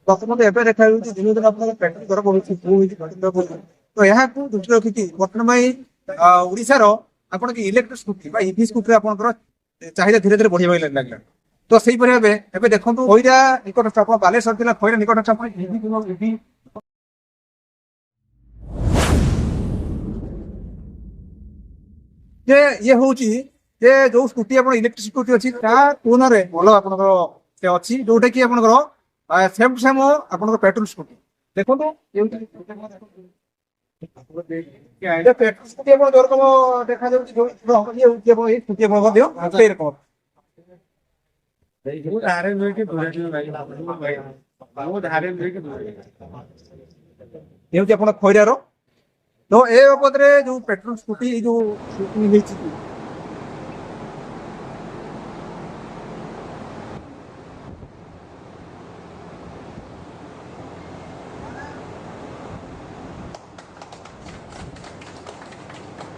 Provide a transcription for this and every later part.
ପ୍ରଥମତଃ ଏବେ ଦେଖାଯାଉଛି ଦିନକୁ ଦିନ ଆପଣଙ୍କ ପେଟ୍ରୋଲ ଦର ବଢୁଛି ତ ଏହାକୁ ଦୃଷ୍ଟିରେ ରଖିକି ବର୍ତ୍ତମାନ ପାଇଁ ଓଡିଶାର ଆପଣ କି ଇଲେକ୍ଟ୍ରିକ ସ୍କୁଟି ବା ଇଭି ସ୍କୁଟିରେ ଆପଣଙ୍କର ଚାହିଦା ଧୀରେ ଧୀରେ ବଢିବାକୁ ଲାଗିଲାଣି। ତ ସେଇପରି ଭାବେ ଏବେ ଦେଖନ୍ତୁ ଖଇରା ନିକଟସ୍ଥ ଆପଣ ବାଲେଶ୍ୱର ଜିଲ୍ଲା ଖଇରା ନିକଟସ୍ଥ ଆପଣ ଇଭି ଯେ ଇଏ ହଉଛି ଯେ ଯୋଉ ସ୍କୁଟି ଆପଣ ଇଲେକ୍ଟ୍ରିକ ସ୍କୁଟି ଅଛି ତା ତୁଳନାରେ ଭଲ ଆପଣଙ୍କର ଅଛି ଯୋଉଟା କି ଆପଣଙ୍କର ସେମ୍ ସେମ୍ ଆପଣଙ୍କର ପେଟ୍ରୋଲ ସ୍କୁଟି ଦେଖନ୍ତୁ ପେଟ୍ରୋଲ ସ୍କୁଟି ଆପଣ ଯୋଉ ରକମ ଦେଖାଯାଉଛି ଯୋଉ ଏଇ ସ୍କୁଟି ଆପଣ ମଧ୍ୟ ସେଇ ରକମ ହେଉଛି ଆପଣ ଖଇରାର ତ ଏ ବାବଦରେ ଯୋଉ ପେଟ୍ରୋଲ ସ୍କୁଟି ଏଇ ଯୋଉ ହେଇଛି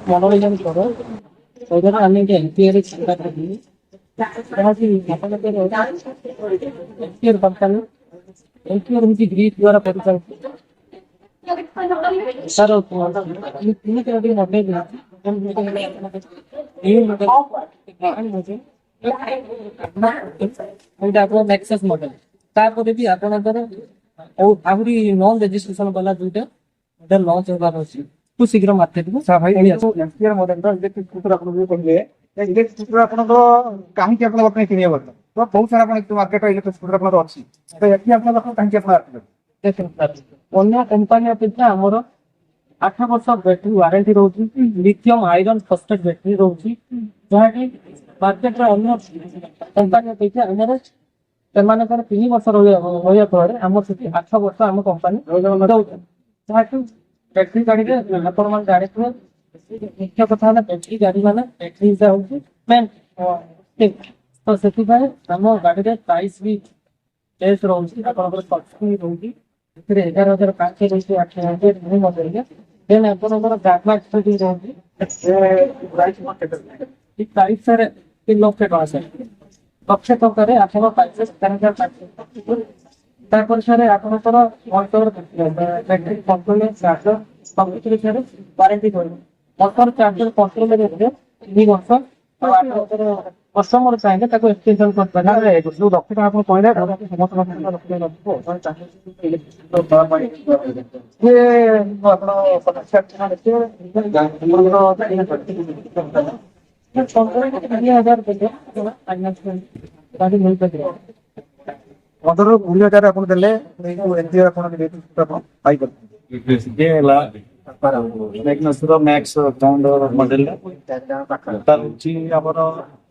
मनोरंजन करो वगैरह अन्य के एनपीआर चिंता करनी ଯାହାକି ଆପଣଙ୍କର ଏନପିଆର କମ୍ପାନୀ ଏନପିଆର ହେଉଛି ଗ୍ରୀସ୍ ଦ୍ୱାରା ପରିଚାଳିତ ସାର ତିନି ଚାରୋଟି ମଡେଲ ଏଇଟା ଆପଣଙ୍କ ନେକ୍ସସ୍ ମଡେଲ ତାପରେ ବି ଆପଣଙ୍କର ଆହୁରି ନନ୍ ରେଜିଷ୍ଟ୍ରେସନ ବାଲା ଦୁଇଟା ମଡେଲ ଲଞ୍ଚ ହେବାର ଅଛି ଖୁବ ଶୀଘ୍ର ମାର୍କେଟକୁ ଭାଇ ଏନପିଆର ମଡେଲର ଇଲେକ୍ଟ୍ରିକ ସ୍କୁଟର ଆପଣ ଯୋଉ କହିଲେ ଇଲେକ୍ଟ୍ରିକ ସ୍କୁଟର ଆପଣଙ୍କର କାହିଁକି ଆପଣ ବର୍ତ୍ତମାନ କିଣିବା ବର୍ତ୍ତମାନ ତ ବହୁତ ସାରା ଆପଣ ମାର୍କେଟ ଇଲେକ୍ଟ୍ରିକ ସ୍କୁଟର ଆପଣଙ୍କର ଅଛି ତ ଏଠି ଆପଣ କାହିଁକି ଆପଣ ଅନ୍ୟ କମ୍ପାନୀ ଅପେକ୍ଷା ଆମର 8 ବର୍ଷ ବ୍ୟାଟେରୀ ୱାରେଣ୍ଟି ରହୁଛି ଲିଥିୟମ ଆଇରନ୍ ଫସ୍ଫେଟ୍ ବ୍ୟାଟେରୀ ରହୁଛି ଯାହାକି ମାର୍କେଟରେ ଅନ୍ୟ କମ୍ପାନୀ ଅପେକ୍ଷା ଆମର ସେମାନଙ୍କର 3 ବର୍ଷ ରହିବା ଫଳରେ ଆମର ସେଠି 8 ବର୍ଷ ଆମ କମ୍ପାନୀ ଦଉଛି ଯାହାକି ବ୍ୟାଟେରୀ ଗାଡିରେ ଆପଣମାନେ ଜାଣିଥିବେ ମୁଖ୍ୟ କଥା ହେଲା ବ୍ୟାଟେରୀ ଗାଡି ମାନେ ବ୍ୟାଟେରୀ ହଉଛି ମେନ୍ ତ ସେଥିପାଇଁ ଆମ ଗାଡିରେ ପ୍ରାଇସ୍ ବି ବେଶ ରହୁଛି ଆପଣଙ୍କର ସବସିଡି ରହୁଛି ସେଥିରେ 11,500 ରହୁଛି 8,000 ମଧ୍ୟରେ ଦେନ୍ ଆପଣଙ୍କର ଗ୍ରାମାକ୍ସ ରହୁଛି ପ୍ରାଇସ୍ ସାର୍ 3 ଲକ୍ଷ ଟଙ୍କା ସାର୍ ଲକ୍ଷ ଟଙ୍କାରେ ଆପଣ ପାଇବେ 7,500 ତାପରେ ସାର୍ ଆପଣଙ୍କର ବ୍ୟାଟେରୀ କଣ୍ଟ୍ରୋଲ ଚାର୍ଜର ସବୁଥିରେ ସାର୍ ୱାରେଣ୍ଟି ରହିବ ମଟର ଚାର୍ଜର କଣ୍ଟ୍ରୋଲ ରେଟ୍ରେ 3 ବର୍ଷ ଆଉ ଆପଣଙ୍କର କଷ୍ଟମର ଚାହିଁଲେ ତାକୁ ଏକ୍ସଟେନସନ କରିପାରିବେ ଯୋଉ ଲକ୍ଷ ଟଙ୍କା ଆପଣ କହିଲେ ଆପଣ 15ରୁ 20,000 ଆପଣ ଦେଲେ ଆପଣ ପାଇପାରିବେ मैक्स ब्रांड मॉडल तार होची हमर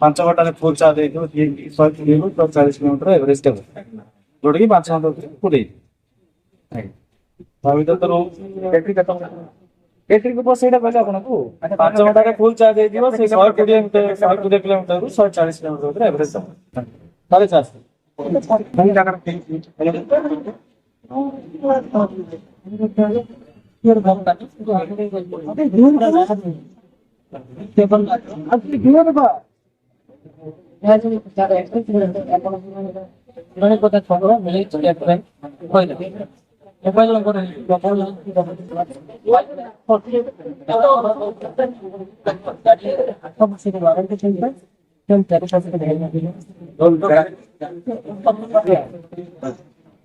5 घंटा फुल चार्ज हेतो 140 किलोमीटर एवरेज टेबल जोडकी 5 घंटा पूरे भाभी तो बैटरी को बस एटा कहले आपन को 5 घंटा रे फुल चार्ज हेतिबो से 120 किलोमीटर 140 किलोमीटर एवरेज तारे चार्ज नहीं जाकर Your company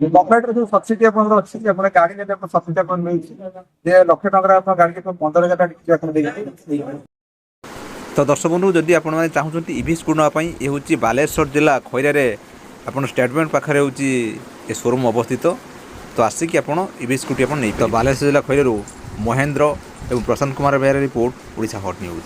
गवर्नमेंट जो सब्सिडी आपन अछि जे अपन गाड़ी ने अपन सब्सिडी अपन मिलछि जे लक्ष टका अपन गाड़ी के 15,000 टका अपन देइ तो दर्शक बंधु जदि आपण माने चाहूछंती ईवी स्कूटर नवा पई ए होची बालेश्वर जिला खैरा रे आपण स्टेट बैंक पाखरे होची ए शोरूम अवस्थित तो आसिक आपण ईवी स्कूटी आपण नै तो बालेश्वर जिला खैरा रु महेंद्र एवं Prashant Kumar Behera report Odisha hot news.